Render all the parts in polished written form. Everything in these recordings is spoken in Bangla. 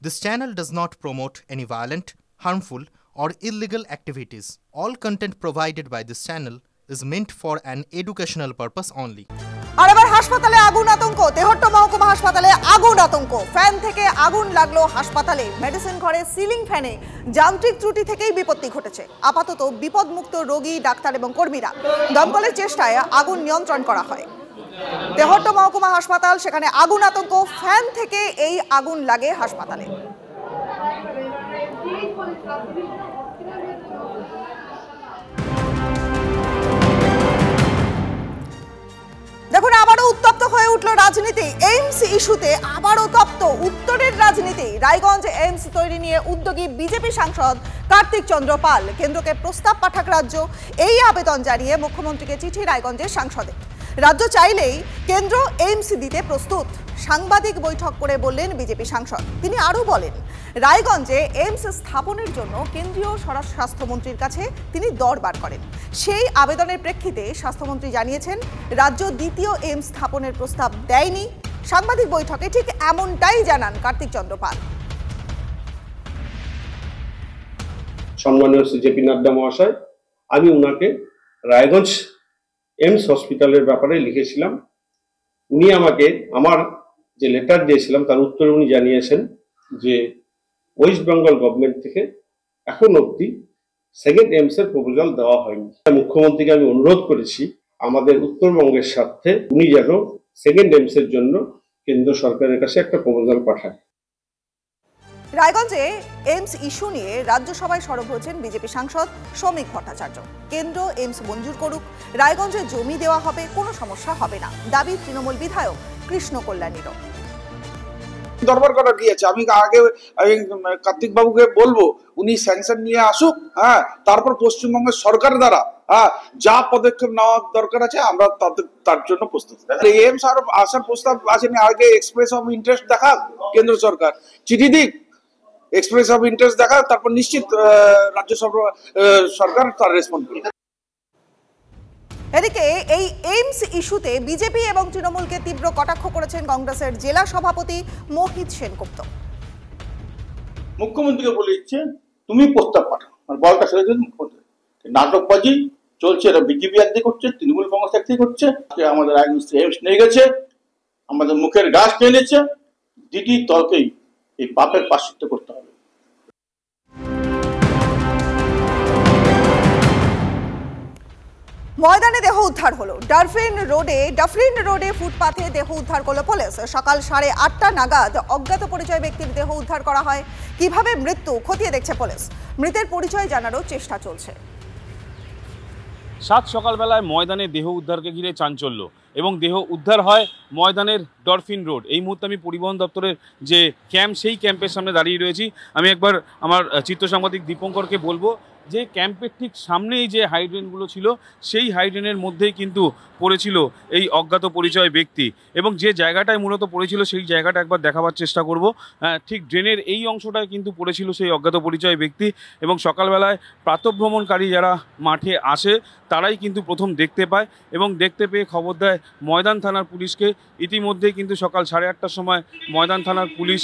This channel does not promote any violent, harmful, or illegal activities. All content provided by this channel is meant for an educational purpose only. আর এবার হাসপাতালে আগুন আতঙ্ক। তেহট্ট মহকুমা হাসপাতালে আগুন আতঙ্ক। ফ্যান থেকে আগুন লাগলো হাসপাতালে। মেডিসিন ঘরে সিলিং ফ্যানে যান্ত্রিক ত্রুটি থেকেই বিপত্তি ঘটেছে। আপাতত বিপদমুক্ত রোগী, ডাক্তার এবং কর্মীরা। দমকলের চেষ্টায় আগুন নিয়ন্ত্রণ করা হয়। তেহট্ট মহকুমা হাসপাতাল, সেখানে আগুন আতঙ্ক। ফ্যান থেকে এই আগুন লাগে হাসপাতালে। দেখুন, আবারও উত্তপ্ত হয়ে উঠল রাজনীতি। এইমস ইস্যুতে আবারও তপ্ত উত্তরের রাজনীতি। রায়গঞ্জ এইমস তৈরি নিয়ে উদ্যোগী বিজেপি সাংসদ কার্তিক চন্দ্র পাল। কেন্দ্রকে প্রস্তাব পাঠাক রাজ্য, এই আবেদন জানিয়ে মুখ্যমন্ত্রীকে চিঠি রায়গঞ্জের সাংসদের। রাজ্য চাইলেই কেন্দ্র এইমস দিতে প্রস্তুত। সাংবাদিক বৈঠক করে বললেন বিজেপি সাংসদ। তিনি আরও বলেন, রায়গঞ্জে এইমস স্থাপনের জন্য কেন্দ্রীয় স্বাস্থ্যমন্ত্রীর কাছে তিনি দরবার করেন। সেই আবেদনের প্রেক্ষিতে স্বাস্থ্যমন্ত্রী জানিয়েছেন, রাজ্য দ্বিতীয় এইমস স্থাপনের প্রস্তাব দেয়নি। সাংবাদিক বৈঠকে ঠিক এমনটাই জানান কার্তিক চন্দ্র পাল। সম্মানীয় জেপি নাড্ডা মহাশয়, আমি ওনাকে রায়গঞ্জ এইমস হসপিটালের ব্যাপারে লিখেছিলাম। উনি আমাকে আমার যে লেটার দিয়েছিলাম তার উত্তরে উনি জানিয়েছেন যে ওয়েস্ট বেঙ্গল গভর্নমেন্ট থেকে এখন অবধি সেকেন্ড এইমস এর প্রপোজাল দেওয়া হয়নি। মুখ্যমন্ত্রীকে আমি অনুরোধ করেছি আমাদের উত্তরবঙ্গের স্বার্থে উনি যেন সেকেন্ড এইমস এর জন্য কেন্দ্র সরকারের কাছে একটা প্রপোজাল পাঠায়। রায়গঞ্জে এইমস ইস্যু নিয়ে রাজ্যসভায় সরব হয়েছেন বিজেপি সাংসদ শ্রমিক ভট্টাচার্য। কেন্দ্র এইমস মঞ্জুর করুক, রায়গঞ্জে জমি দেওয়া হবে, কোনো সমস্যা হবে না, দাবি তৃণমূল বিধায়ক কৃষ্ণ কল্যাণীরও। দরবার করা কি আছে? আমি আগে কার্তিক বাবুকে বলবো উনি স্যাংশন নিয়ে আসুক, হ্যাঁ, তারপর পশ্চিমবঙ্গের সরকার দ্বারা যা পদক্ষেপ নেওয়া দরকার আছে আমরা তার জন্য প্রস্তুত। এইমস আর আসার প্রস্তাব আসেনি, আগে এক্সপ্রেস অফ ইন্টারেস্ট দেখা কেন্দ্র সরকার, চিঠি দিক, এক্সপ্রেস অফ ইন্টারেস্ট দেখা, তারপর নিশ্চিত রাজ্য সরকার তার রেসপন্ড করবে। এদিকে এই এইমস ইস্যুতে বিজেপি এবং তৃণমূলকে তীব্র কটাক্ষ করেছেন কংগ্রেসের জেলা সভাপতি মোহিত সেনগুপ্ত। মুখ্যমন্ত্রীকে বলে দিচ্ছে তুমি প্রস্তাব পাঠাও, বলটা ছেড়ে দিন। মুখ্যমন্ত্রী নাটকবাজি চলছে, এটা বিজেপি একদিকে করছে, তৃণমূল কংগ্রেস একদিকে করছে। আমাদের এইমস নিয়ে গেছে, আমাদের মুখের গাছ নিয়ে নিচ্ছে। দিদি দলকেই এই পাপের প্রায়শ্চিত্ত করতে হবে। ময়দানে দেহ উদ্ধার হলো। ডাফরিন রোডে ফুটপাথে দেহ উদ্ধার করলো পুলিশ। সকাল 8:30 নাগাদ অজ্ঞাত পরিচয় ব্যক্তির দেহ উদ্ধার করা হয়। কিভাবে মৃত্যু খতিয়ে দেখছে পুলিশ। মৃতের পরিচয় জানারও চেষ্টা চলছে। সাত সকালবেলায় ময়দানে দেহ উদ্ধারকে ঘিরে চাঞ্চল্য এবং দেহ উদ্ধার হয় ময়দানের ডরফিন রোড। এই মুহূর্তে আমি পরিবহন দপ্তরের যে ক্যাম্প, সেই ক্যাম্পের সামনে দাঁড়িয়ে রয়েছি। আমি একবার আমার চিত্র সাংবাদিক দীপঙ্করকে বলবো যে ক্যাম্পের ঠিক সামনেই যে হাইড্রেনগুলো ছিল, সেই হাইড্রেনের মধ্যেই কিন্তু পড়েছিল এই অজ্ঞাত পরিচয় ব্যক্তি। এবং যে জায়গাটায় মূলত পড়েছিল সেই জায়গাটা একবার দেখাবার চেষ্টা করব। ঠিক ড্রেনের এই অংশটায় কিন্তু পড়েছিল সেই অজ্ঞাত পরিচয় ব্যক্তি। এবং সকালবেলায় প্রাতঃভ্রমণকারী যারা মাঠে আসে তারাই কিন্তু প্রথম দেখতে পায় এবং দেখতে পেয়ে খবর দেয় ময়দান থানার পুলিশকে। ইতিমধ্যেই কিন্তু সকাল 8:30টার সময় ময়দান থানার পুলিশ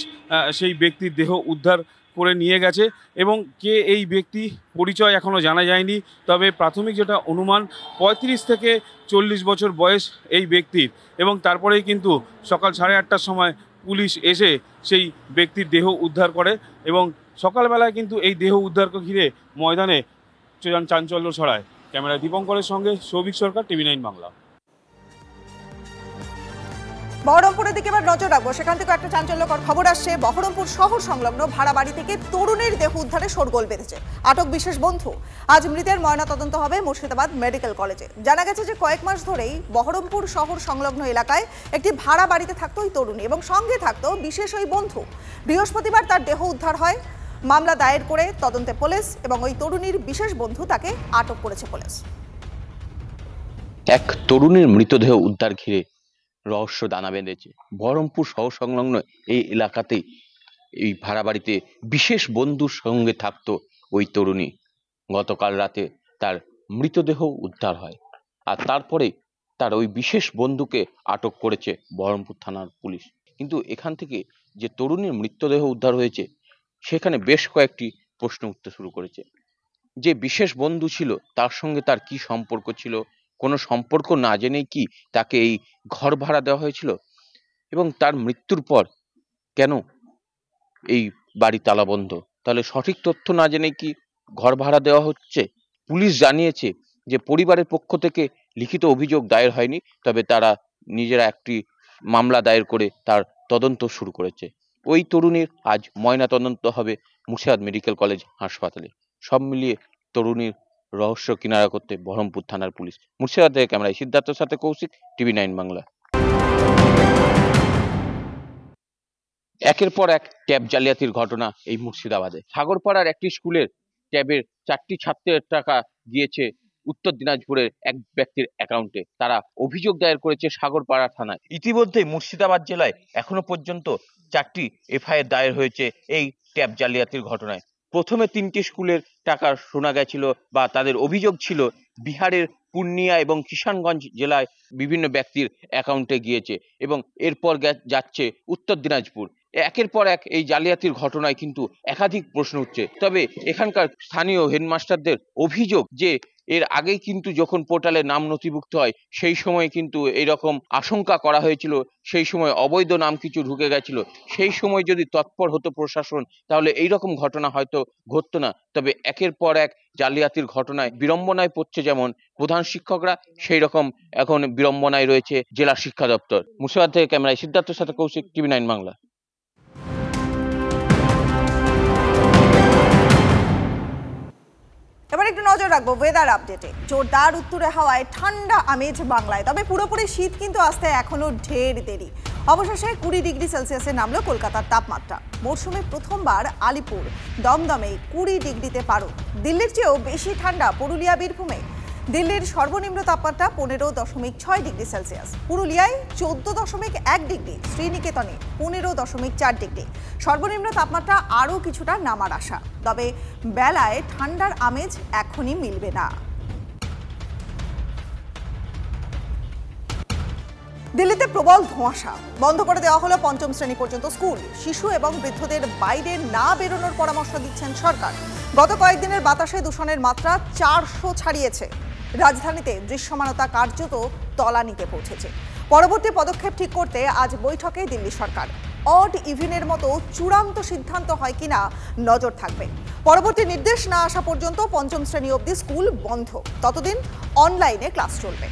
সেই ব্যক্তির দেহ উদ্ধার করে নিয়ে গেছে। এবং কে এই ব্যক্তি পরিচয় এখনও জানা যায়নি, তবে প্রাথমিক যেটা অনুমান 35 থেকে 40 বছর বয়স এই ব্যক্তির। এবং তারপরেই কিন্তু সকাল 8:30টার সময় পুলিশ এসে সেই ব্যক্তির দেহ উদ্ধার করে এবং সকালবেলায় কিন্তু এই দেহ উদ্ধারকে ঘিরে ময়দানে চাঞ্চল্য ছড়ায়। ক্যামেরায় দীপঙ্করের সঙ্গে সৌভিক সরকার, TV9 বাংলা। বহরমপুরের দিকে এবার নজর রাখবো। সেখান থেকে একটা চাঞ্চল্যকর খবর আসছে। বহরমপুর শহর সংলগ্ন ভাড়া বাড়ি থেকে তরুণীর দেহ উদ্ধারে শোরগোল বেঁধেছে। আটক বিশেষ বন্ধু। আজ মৃতের ময়নাতদন্ত হবে মুর্শিদাবাদ মেডিকেল কলেজে। জানা গেছে যে কয়েক মাস ধরেই বহরমপুর শহর সংলগ্ন এলাকায় একটি ভাড়া বাড়িতে থাকতো ওই তরুণী এবং সঙ্গে থাকতো বিশেষ ওই বন্ধু। বৃহস্পতিবার তার দেহ উদ্ধার হয়। মামলা দায়ের করে তদন্তে পুলিশ এবং ওই তরুণীর বিশেষ বন্ধু তাকে আটক করেছে পুলিশ। এক তরুণীর মৃতদেহ উদ্ধার ঘিরে রহস্য দানা বেঁধেছে। বহরমপুর শহর সংলগ্ন এই এলাকাতেই এই ভাড়া বাড়িতে বিশেষ বন্ধুর সঙ্গে থাকতো ওই তরুণী। গতকাল রাতে তার মৃতদেহ উদ্ধার হয় আর তারপরে তার ওই বিশেষ বন্ধুকে আটক করেছে বহরমপুর থানার পুলিশ। কিন্তু এখান থেকে যে তরুণীর মৃতদেহ উদ্ধার হয়েছে সেখানে বেশ কয়েকটি প্রশ্ন উঠতে শুরু করেছে। যে বিশেষ বন্ধু ছিল তার সঙ্গে তার কি সম্পর্ক ছিল, কোনো সম্পর্ক না জেনেই কি তাকে এই ঘর ভাড়া দেওয়া হয়েছিল, এবং তার মৃত্যুর পর কেন এই বাড়ি তালাবন্ধ? তাহলে সঠিক তথ্য না জেনে কি ঘর ভাড়া দেওয়া হচ্ছে? পুলিশ জানিয়েছে যে পরিবারের পক্ষ থেকে লিখিত অভিযোগ দায়ের হয়নি, তবে তারা নিজেরা একটি মামলা দায়ের করে তার তদন্ত শুরু করেছে। ওই তরুণীর আজ ময়না তদন্ত হবে মুর্শিদাবাদ মেডিকেল কলেজ হাসপাতালে। সব মিলিয়ে তরুণীর রহস্য কিনারা করতে বহরমপুর থানার পুলিশ। মুর্শিদাবাদ থেকে ক্যামেরায় সিদ্ধার্থর সাথে কৌশিক, TV9 বাংলা। একের পর এক ট্যাব জালিয়াতির ঘটনা এই মুর্শিদাবাদে। সাগরপাড়ার একটি স্কুলের ট্যাবের 4টি ছাত্রের টাকা গিয়েছে উত্তর দিনাজপুরের এক ব্যক্তির অ্যাকাউন্টে। তারা অভিযোগ দায়ের করেছে সাগরপাড়া থানায়। ইতিমধ্যে মুর্শিদাবাদ জেলায় এখনো পর্যন্ত 4টি FIR দায়ের হয়েছে এই ট্যাব জালিয়াতির ঘটনায়। প্রথমে 3টি স্কুলের টাকা শোনা গেছিল বা তাদের অভিযোগ ছিল বিহারের পূর্ণিয়া এবং কিষানগঞ্জ জেলায় বিভিন্ন ব্যক্তির অ্যাকাউন্টে গিয়েছে, এবং এরপর যাচ্ছে উত্তর দিনাজপুর। একের পর এক এই জালিয়াতির ঘটনায় কিন্তু একাধিক প্রশ্ন উঠছে। তবে এখানকার স্থানীয় হেডমাস্টারদের অভিযোগ যে এর আগেই কিন্তু যখন পোর্টালে নাম নথিভুক্ত হয় সেই সময় কিন্তু এইরকম আশঙ্কা করা হয়েছিল, সেই সময় অবৈধ নাম কিছু ঢুকে গেছিল। সেই সময় যদি তৎপর হতো প্রশাসন তাহলে এইরকম ঘটনা হয়তো ঘটতো না। তবে একের পর এক জালিয়াতির ঘটনায় বিড়ম্বনায় পড়ছে যেমন প্রধান শিক্ষকরা, সেই রকম এখন বিড়ম্বনায় রয়েছে জেলা শিক্ষা দপ্তর। মুর্শিদাবাদ থেকে ক্যামেরায় সিদ্ধার্থের সাথে কৌশিক, TV9 বাংলা। এবার একটু নজর রাখবো ওয়েদার আপডেটে। জোরদার উত্তরে হাওয়ায় ঠান্ডা আমেজ বাংলায়, তবে পুরোপুরি শীত কিন্তু আসতে এখনো ঢের দেরি। অবশেষে 20 ডিগ্রি সেলসিয়াসে নামলো কলকাতার তাপমাত্রা। মরশুমে প্রথমবার আলিপুর দমদমে 20 ডিগ্রিতে পারদ। দিল্লির চেয়েও বেশি ঠান্ডা পুরুলিয়া বীরভূমে। দিল্লির সর্বনিম্ন তাপমাত্রা 15.6 ডিগ্রি সেলসিয়াস, পুরুলিয়ায় 14.1 ডিগ্রি, শ্রীনিকেতনে 15.4 ডিগ্রি। সর্বনিম্ন তাপমাত্রা আরও কিছুটা নামার আশা, তবে বেলায় ঠান্ডার আমেজ এখনই মিলবে না। দিল্লিতে প্রবল ধোঁয়াশা, বন্ধ করে দেওয়া হলো 5ম শ্রেণী পর্যন্ত স্কুল। শিশু এবং বৃদ্ধদের বাইরে না বেরোনোর পরামর্শ দিচ্ছেন সরকার। গত কয়েকদিনের বাতাসে দূষণের মাত্রা 400 ছাড়িয়েছে। রাজধানীতে দৃশ্যমানতা কার্যত তলানিতে পৌঁছেছে। পরবর্তী পদক্ষেপ ঠিক করতে আজ বৈঠকে দিল্লি সরকার। অড ইভিনের মতো চূড়ান্ত সিদ্ধান্ত হয় কিনা নজর থাকবে। পরবর্তী নির্দেশ না আসা পর্যন্ত 5ম শ্রেণী অবধি স্কুল বন্ধ, ততদিন অনলাইনে ক্লাস চলবে।